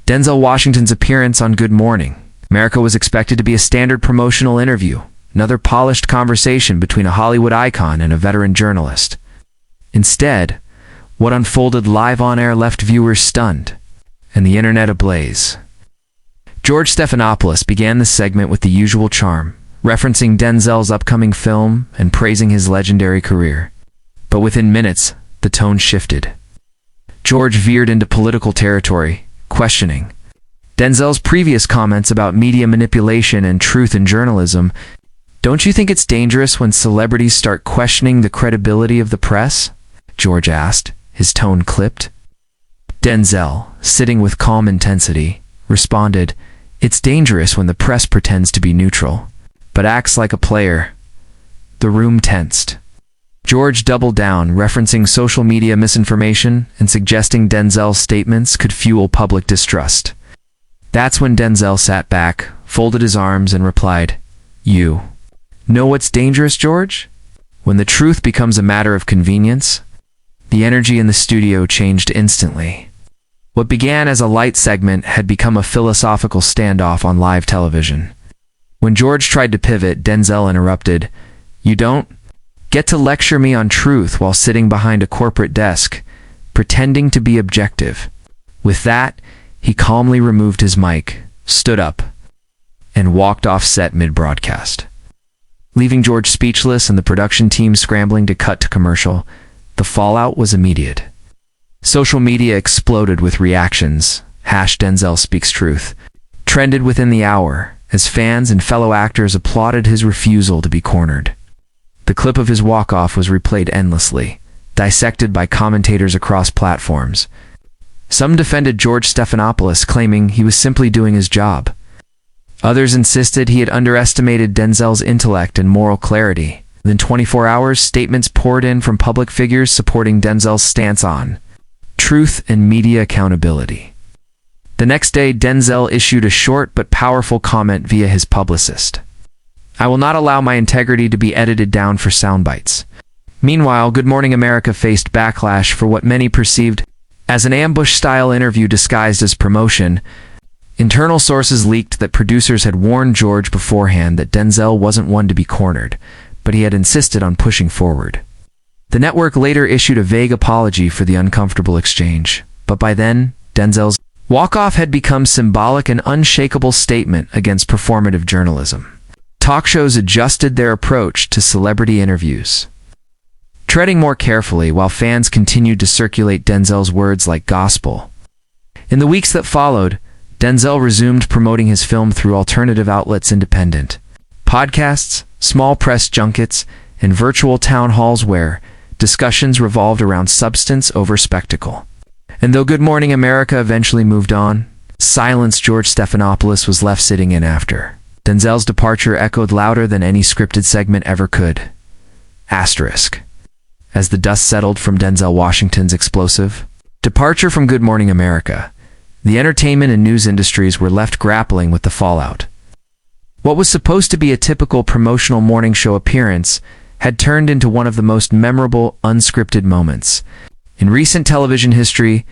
Denzel Washington's appearance on Good Morning America was expected to be a standard promotional interview, another polished conversation between a Hollywood icon and a veteran journalist. Instead, what unfolded live on air left viewers stunned and the internet ablaze. George Stephanopoulos began the segment with the usual charm, referencing Denzel's upcoming film and praising his legendary career. But within minutes, the tone shifted. George veered into political territory, questioning Denzel's previous comments about media manipulation and truth in journalism. "Don't you think it's dangerous when celebrities start questioning the credibility of the press?" George asked, his tone clipped. Denzel, sitting with calm intensity, responded, "It's dangerous when the press pretends to be neutral, but acts like a player." The room tensed. George doubled down, referencing social media misinformation and suggesting Denzel's statements could fuel public distrust. That's when Denzel sat back, folded his arms, and replied, "You know what's dangerous, George? When the truth becomes a matter of convenience." The energy in the studio changed instantly. What began as a light segment had become a philosophical standoff on live television. When George tried to pivot, Denzel interrupted, "You don't get to lecture me on truth while sitting behind a corporate desk, pretending to be objective." With that, he calmly removed his mic, stood up, and walked off set mid-broadcast. Leaving George speechless and the production team scrambling to cut to commercial, the fallout was immediate. Social media exploded with reactions. #Denzel Speaks Truth trended within the hour as fans and fellow actors applauded his refusal to be cornered. The clip of his walk-off was replayed endlessly, dissected by commentators across platforms. Some defended George Stephanopoulos, claiming he was simply doing his job. Others insisted he had underestimated Denzel's intellect and moral clarity. Within 24 hours, statements poured in from public figures supporting Denzel's stance on truth and media accountability. The next day, Denzel issued a short but powerful comment via his publicist. "I will not allow my integrity to be edited down for sound bites." Meanwhile, Good Morning America faced backlash for what many perceived as an ambush-style interview disguised as promotion. Internal sources leaked that producers had warned George beforehand that Denzel wasn't one to be cornered, but he had insisted on pushing forward. The network later issued a vague apology for the uncomfortable exchange, but by then, Denzel's walk-off had become symbolic and unshakable statement against performative journalism. Talk shows adjusted their approach to celebrity interviews, treading more carefully while fans continued to circulate Denzel's words like gospel. In the weeks that followed, Denzel resumed promoting his film through alternative outlets independent podcasts, small press junkets, and virtual town halls where discussions revolved around substance over spectacle. And though Good Morning America eventually moved on, silence George Stephanopoulos was left sitting in after. Denzel's departure echoed louder than any scripted segment ever could. Asterisk. As the dust settled from Denzel Washington's explosive departure from Good Morning America, the entertainment and news industries were left grappling with the fallout. What was supposed to be a typical promotional morning show appearance had turned into one of the most memorable, unscripted moments in recent television history.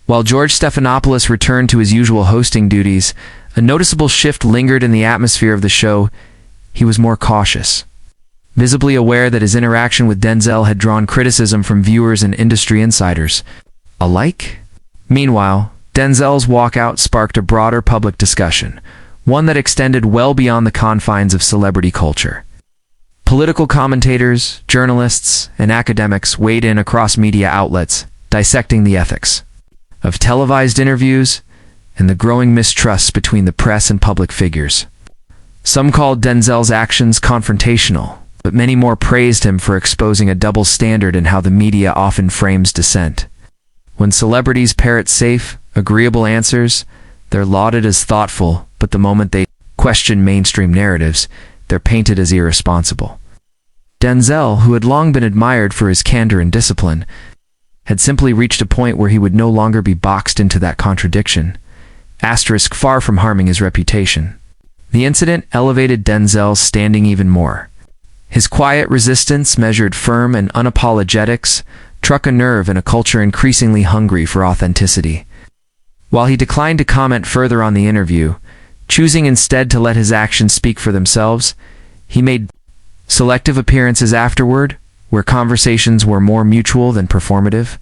While George Stephanopoulos returned to his usual hosting duties, a noticeable shift lingered in the atmosphere of the show. He was more cautious, visibly aware that his interaction with Denzel had drawn criticism from viewers and industry insiders alike. Meanwhile, Denzel's walkout sparked a broader public discussion, one that extended well beyond the confines of celebrity culture. Political commentators, journalists, and academics weighed in across media outlets, dissecting the ethics of televised interviews and the growing mistrust between the press and public figures. Some called Denzel's actions confrontational, but many more praised him for exposing a double standard in how the media often frames dissent. When celebrities parrot safe, agreeable answers, they're lauded as thoughtful, but the moment they question mainstream narratives, they're painted as irresponsible. Denzel, who had long been admired for his candor and discipline, had simply reached a point where he would no longer be boxed into that contradiction. Asterisk, far from harming his reputation. The incident elevated Denzel's standing even more. His quiet resistance, measured firm and unapologetics, struck a nerve in a culture increasingly hungry for authenticity. While he declined to comment further on the interview, choosing instead to let his actions speak for themselves, he made selective appearances afterward, where conversations were more mutual than performative.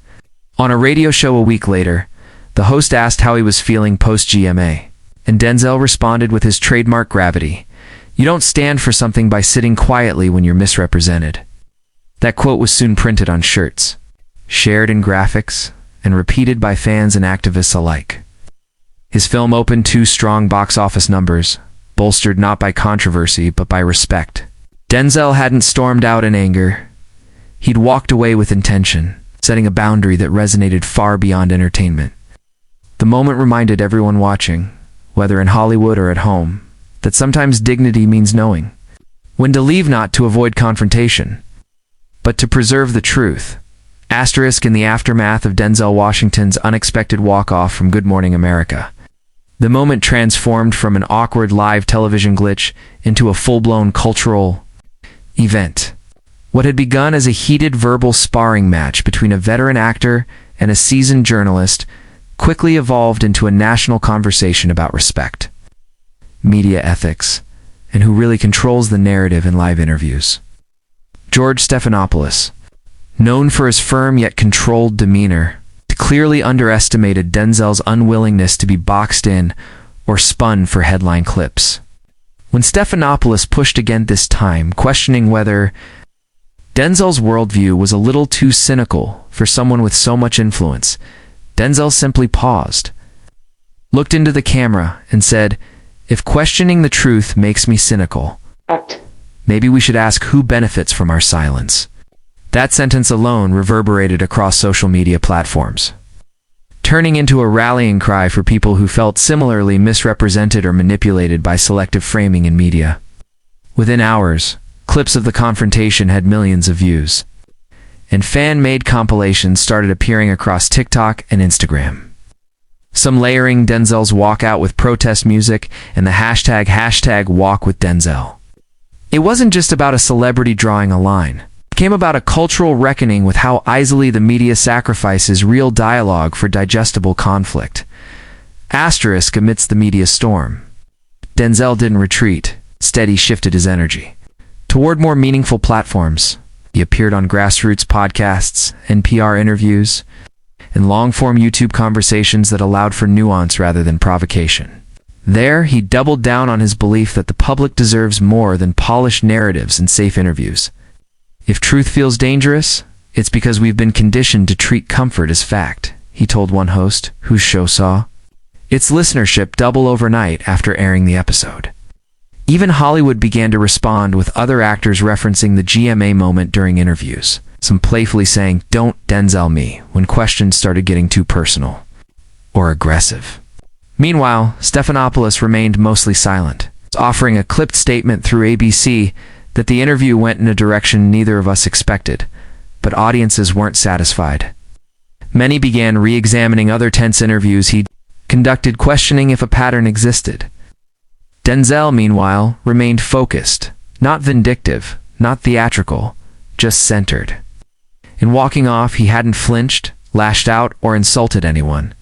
On a radio show a week later, the host asked how he was feeling post-GMA, and Denzel responded with his trademark gravity, "You don't stand for something by sitting quietly when you're misrepresented." That quote was soon printed on shirts, shared in graphics, and repeated by fans and activists alike. His film opened 2 strong box office numbers, bolstered not by controversy but by respect. Denzel hadn't stormed out in anger. He'd walked away with intention, setting a boundary that resonated far beyond entertainment. The moment reminded everyone watching, whether in Hollywood or at home, that sometimes dignity means knowing when to leave, not to avoid confrontation, but to preserve the truth. Asterisk in the aftermath of Denzel Washington's unexpected walk-off from Good Morning America. The moment transformed from an awkward live television glitch into a full-blown cultural event. What had begun as a heated verbal sparring match between a veteran actor and a seasoned journalist quickly evolved into a national conversation about respect, media ethics, and who really controls the narrative in live interviews. George Stephanopoulos, known for his firm yet controlled demeanor, clearly underestimated Denzel's unwillingness to be boxed in or spun for headline clips. When Stephanopoulos pushed again this time, questioning whether Denzel's worldview was a little too cynical for someone with so much influence, Denzel simply paused, looked into the camera, and said, "If questioning the truth makes me cynical, maybe we should ask who benefits from our silence." That sentence alone reverberated across social media platforms, turning into a rallying cry for people who felt similarly misrepresented or manipulated by selective framing in media. Within hours, clips of the confrontation had millions of views, and fan-made compilations started appearing across TikTok and Instagram, some layering Denzel's walkout with protest music and the hashtag Walk with Denzel. It wasn't just about a celebrity drawing a line. It became about a cultural reckoning with how easily the media sacrifices real dialogue for digestible conflict. Asterisk amidst the media storm. Denzel didn't retreat. Instead, he shifted his energy toward more meaningful platforms. He appeared on grassroots podcasts, NPR interviews, and long-form YouTube conversations that allowed for nuance rather than provocation. There, he doubled down on his belief that the public deserves more than polished narratives and safe interviews. "If truth feels dangerous, it's because we've been conditioned to treat comfort as fact," he told one host, whose show saw its listenership double overnight after airing the episode. Even Hollywood began to respond, with other actors referencing the GMA moment during interviews, some playfully saying, "Don't Denzel me," when questions started getting too personal or aggressive. Meanwhile, Stephanopoulos remained mostly silent, offering a clipped statement through ABC that the interview went in a direction neither of us expected, but audiences weren't satisfied. Many began re-examining other tense interviews he'd conducted, questioning if a pattern existed. Denzel, meanwhile, remained focused, not vindictive, not theatrical, just centered. In walking off, he hadn't flinched, lashed out, or insulted anyone.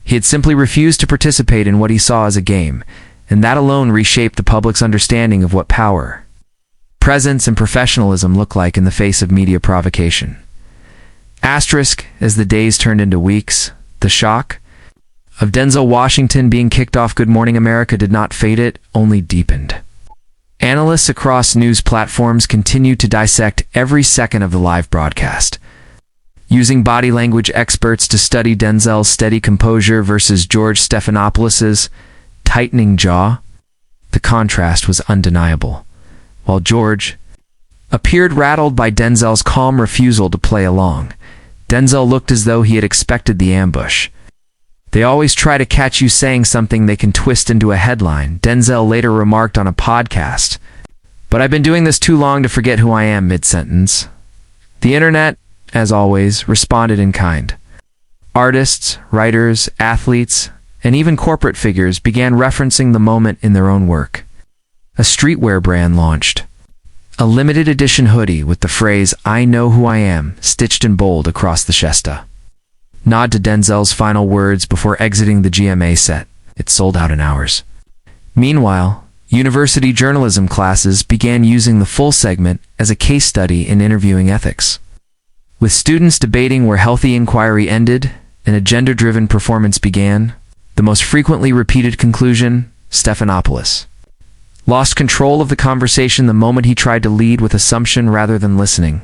He had simply refused to participate in what he saw as a game, and that alone reshaped the public's understanding of what power, presence, and professionalism look like in the face of media provocation. Asterisk, as the days turned into weeks, the shock of Denzel Washington being kicked off Good Morning America did not fade, it only deepened. Analysts across news platforms continued to dissect every second of the live broadcast, using body language experts to study Denzel's steady composure versus George Stephanopoulos' tightening jaw. The contrast was undeniable. While George appeared rattled by Denzel's calm refusal to play along, Denzel looked as though he had expected the ambush. "They always try to catch you saying something they can twist into a headline," Denzel later remarked on a podcast. "But I've been doing this too long to forget who I am," mid-sentence. The internet, as always, responded in kind. Artists, writers, athletes, and even corporate figures began referencing the moment in their own work. A streetwear brand launched a limited edition hoodie with the phrase "I know who I am" stitched in bold across the chest. nod to Denzel's final words before exiting the GMA set. It sold out in hours. Meanwhile, university journalism classes began using the full segment as a case study in interviewing ethics. With students debating where healthy inquiry ended and a gender-driven performance began, the most frequently repeated conclusion, Stephanopoulos lost control of the conversation the moment he tried to lead with assumption rather than listening.